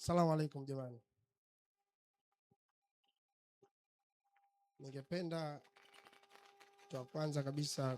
Salamu alaikum jamani. Ningependa kwa kwanza kabisa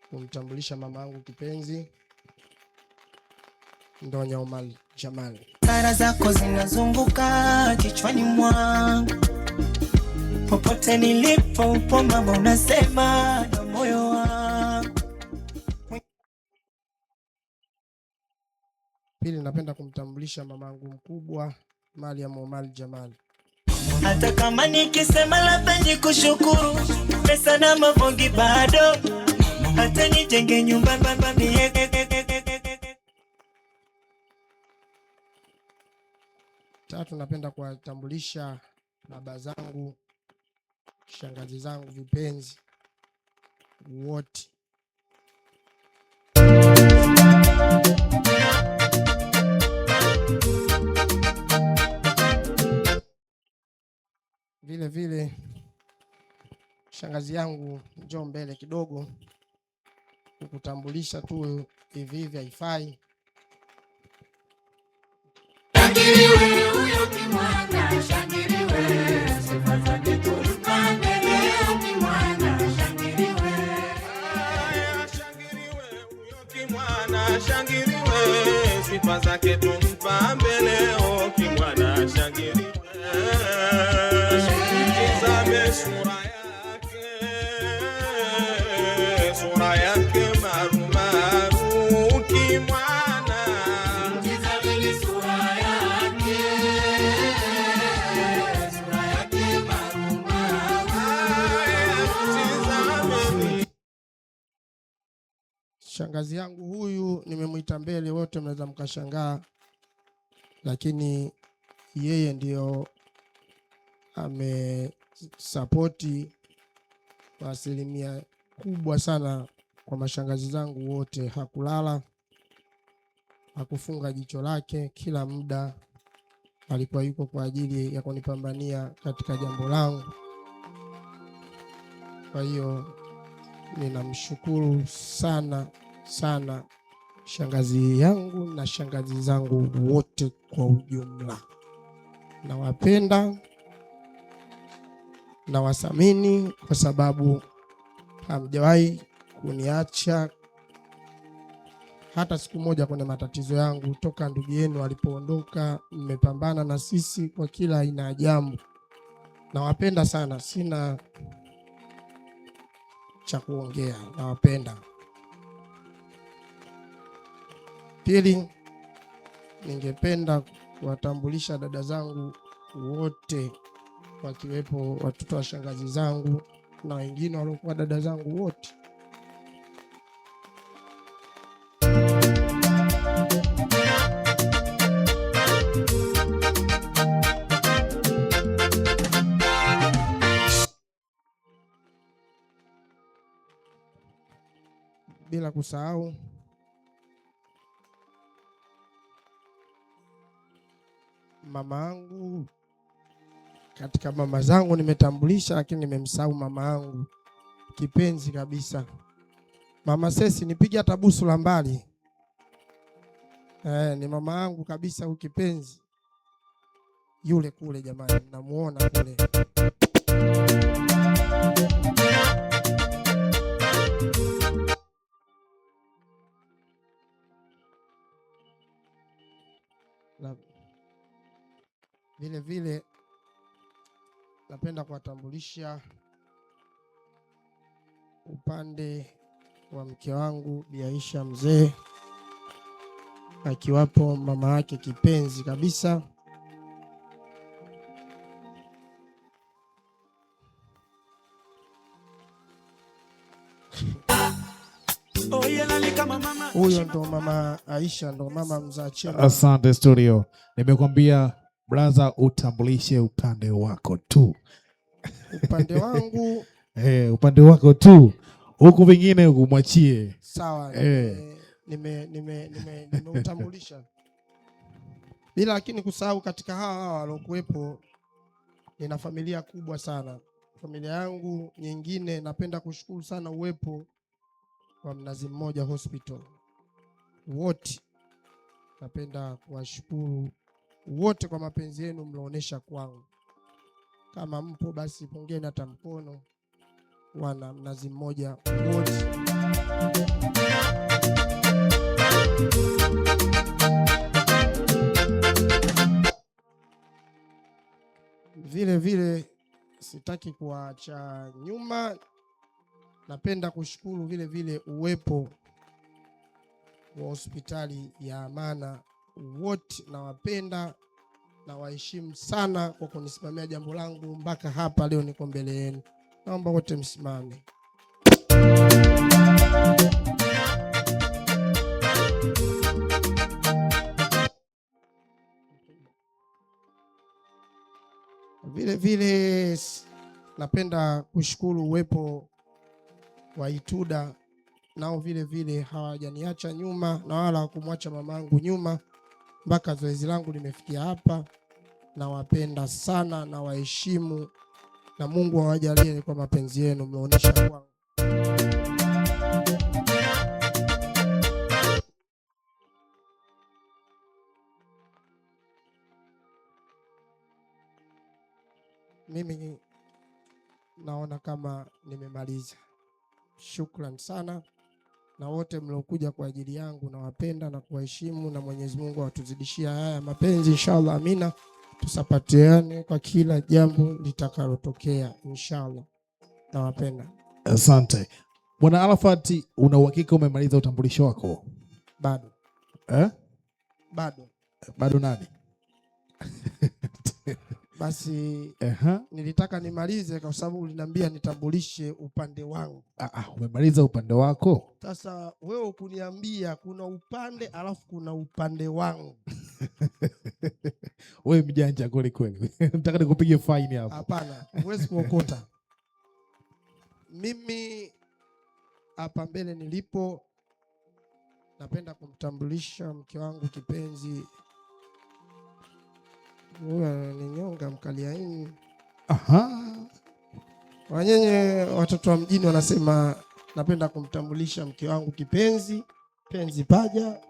kumtambulisha mama yangu kipenzi Ndonya Omar Jamal. Sara zako zinazunguka kichwani mwangu, popote nilipo upo mama, unasema na moyo wangu. Pili, napenda kumtambulisha mama yangu mkubwa Mariam Omar Jamal. Hata kama nikisema labda nikushukuru, pesa na mavongi bado, hata nijenge nyumba baba miege. Tatu, napenda kuwatambulisha baba zangu, shangazi zangu vipenzi wote. Vile vile shangazi yangu, njoo mbele kidogo, kukutambulisha tu hivi hivi haifai. Shangiliwe huyo kimwana, shangiliwe sifa zake tumpange leo kimwana, shangiliwe. Shangiliwe huyo kimwana, shangiliwe sifa zake tumpambe leo kimwana, shangiliwe. Tizame sura yake marumaru kimwana. Tizameni sura yake marumaru. Shangazi yangu huyu nimemuita mbele, wote mnaweza mkashangaa, lakini yeye ndio amesapoti kwa asilimia kubwa sana kwa mashangazi zangu wote. Hakulala, hakufunga jicho lake, kila muda alikuwa yuko kwa ajili ya kunipambania katika jambo langu. Kwa hiyo ninamshukuru sana sana shangazi yangu na shangazi zangu wote kwa ujumla. Nawapenda na wasamini kwa sababu hamjawahi kuniacha hata siku moja kwenye matatizo yangu. Toka ndugu yenu alipoondoka, mmepambana na sisi kwa kila aina ya jambo. Nawapenda sana, sina cha kuongea, nawapenda. Pili, ningependa kuwatambulisha dada zangu wote, wakiwepo watoto wa shangazi zangu na wengine waliokuwa dada zangu wote. Bila kusahau mama yangu. Katika mama zangu nimetambulisha, lakini nimemsahau mama yangu kipenzi kabisa, Mama Sesi. Nipige hata busu la mbali. Ni mama yangu kabisa ukipenzi. Yule kule jamani, namuona kule. Vile vile napenda kuwatambulisha upande wa mke wangu Bi Aisha Mzee, akiwapo mama yake kipenzi kabisa. Huyo ndo mama Aisha, ndo mama mzaa Chema. Asante studio. Nimekwambia brother, utambulishe upande wako tu. Upande wangu upande wako tu, huku vingine kumwachie. Sawa. Nimeutambulisha bila lakini kusahau katika hawa waliokuwepo, nina familia kubwa sana. Familia yangu nyingine, napenda kushukuru sana uwepo wa Mnazi Mmoja Hospital wote Napenda kuwashukuru wote kwa mapenzi yenu mlioonyesha kwangu. Kama mpo basi pongeni hata mkono. Wana Mnazi Mmoja wote. Vile vile sitaki kuacha nyuma. Napenda kushukuru vile vile uwepo wa hospitali ya Amana. Wote nawapenda na waheshimu sana kwa kunisimamia jambo langu mpaka hapa leo niko mbele yenu. Naomba wote msimame. Vile vile napenda kushukuru uwepo wa Ituda, nao vile vile hawajaniacha nyuma na wala kumwacha mamangu nyuma mpaka zoezi langu limefikia hapa. Nawapenda sana na waheshimu, na Mungu awajalie kwa mapenzi yenu mmeonyesha kwangu. Mimi naona kama nimemaliza. Shukrani sana na wote mliokuja kwa ajili yangu. Nawapenda na kuwaheshimu, na Mwenyezi Mungu atuzidishia haya mapenzi inshallah. Amina. Tusapatiane kwa kila jambo litakalotokea inshallah. Nawapenda. Asante. Bwana Arafat, una uhakika umemaliza utambulisho wako? Bado. Bado nani? Basi nilitaka nimalize kwa sababu uliniambia nitambulishe upande wangu. Umemaliza upande wako? Sasa wewe ukuniambia kuna upande alafu kuna upande wangu. Wewe mjanja kweli kweli. Nataka nikupige fine hapo. Hapana, huwezi kuokota. Mimi hapa mbele nilipo napenda kumtambulisha mke wangu kipenzi. Huyu ni nyonga mkaliaini. Wanyenye watoto wa mjini wanasema napenda kumtambulisha mke wangu kipenzi. Penzi paja,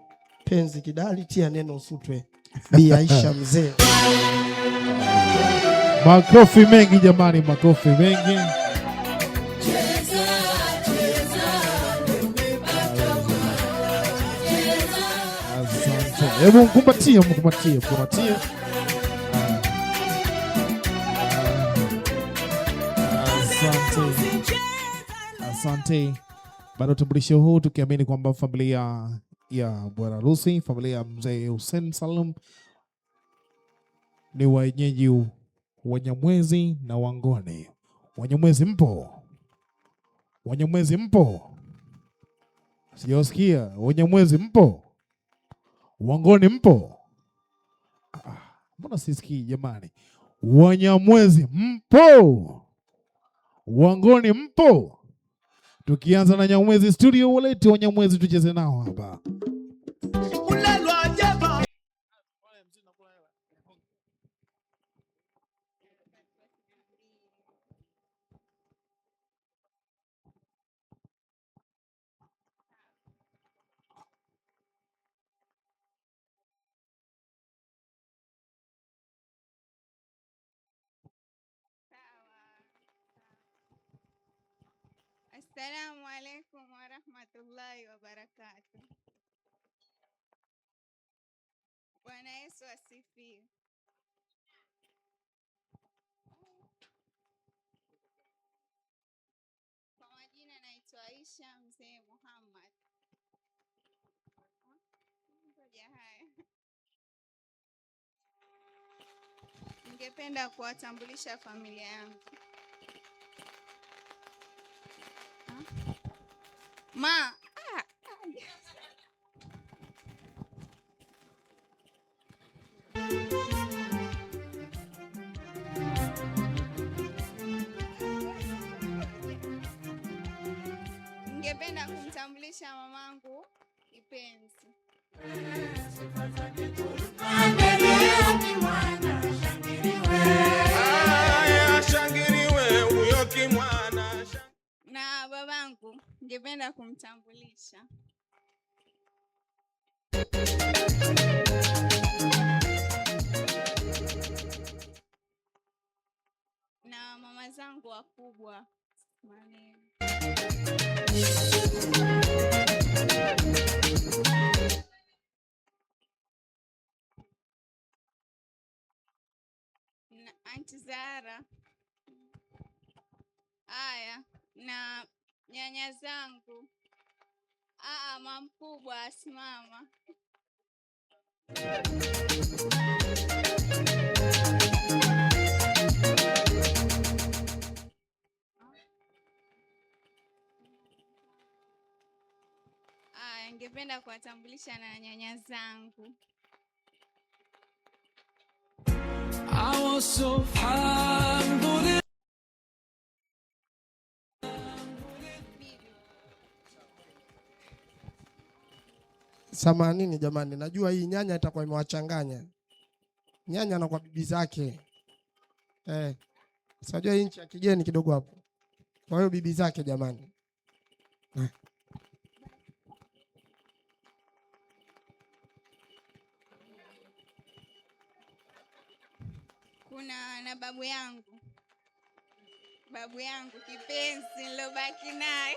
penzi kidali, tia neno usutwe. Bi Aisha mzee. Makofi mengi jamani, makofi mengi. Asante. Hebu mkumbatie. Asante. Baada ya utambulisho huu tukiamini kwamba familia ya bwana harusi, familia ya mzee Hussein Salum ni wenyeji Wanyamwezi na Wangoni. Wanyamwezi mpo? Sijasikia. Wanyamwezi mpo? Wangoni mpo? Mbona sisikii jamani? Wanyamwezi mpo? Wangoni mpo? Tukianza na Nyamwezi studio, walete Wanyamwezi tucheze nao hapa. Assalamu alaikum warahmatullahi wabarakatuh. Bwana Yesu asifiwe. Kwa majina naitwa Aisha mzee Muhammad. Ningependa kuwatambulisha familia yangu. Ningependa kumtambulisha mamangu kipenzi. Shangiriwe huyo kimwana. Na babangu ningependa kumtambulisha. zangu wakubwa. Aunti Zara. Aya, na nyanya zangu. Mama mkubwa asimama. Ningependa kuwatambulisha na nyanya zangu. Samanini jamani, najua hii nyanya itakuwa imewachanganya. Nyanya na kwa bibi zake. Sajua hii nchi ya kigeni kidogo hapo. Kwa hiyo bibi zake jamani. Kuna na babu yangu kipenzi nilobaki naye.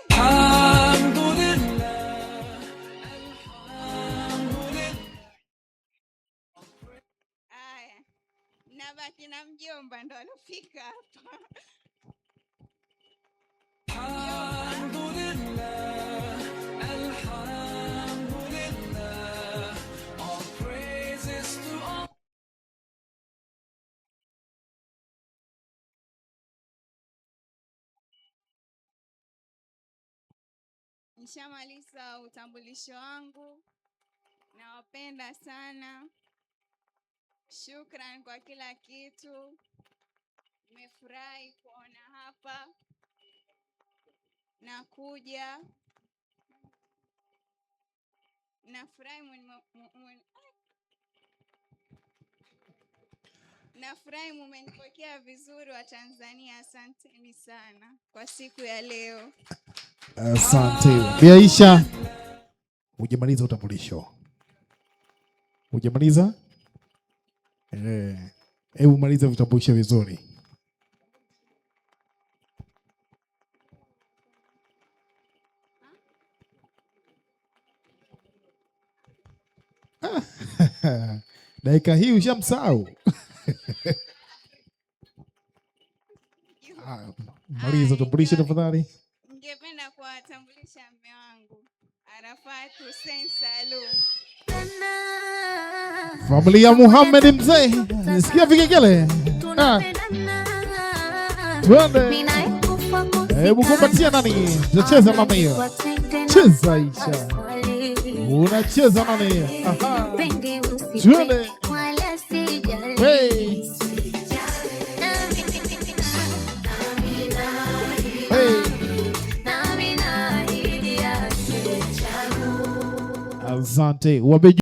Aya, nabaki na mjomba ndo alofika hapa. Nishamaliza utambulisho wangu. Nawapenda sana. Shukran kwa kila kitu. Nimefurahi kuona hapa. Nakuja. Nafurahi mumenipokea vizuri wa Tanzania. Asanteni sana kwa siku ya leo. Asante. Bi Aisha, hujamaliza utambulisho? Hujamaliza? Hebu maliza vitambulisho vizuri. Dakika hii ushamsahau. Maliza utambulisho tafadhali. Ningependa kuwatambulisha mume wangu Arafat Hussein Salum. Familia Muhammad mzee. Nisikia vigegele. Twende. Hebu kumbatia nani? Tunacheza mama hiyo. Cheza Aisha. Unacheza nani? Aha. Twende. Hey. Asante.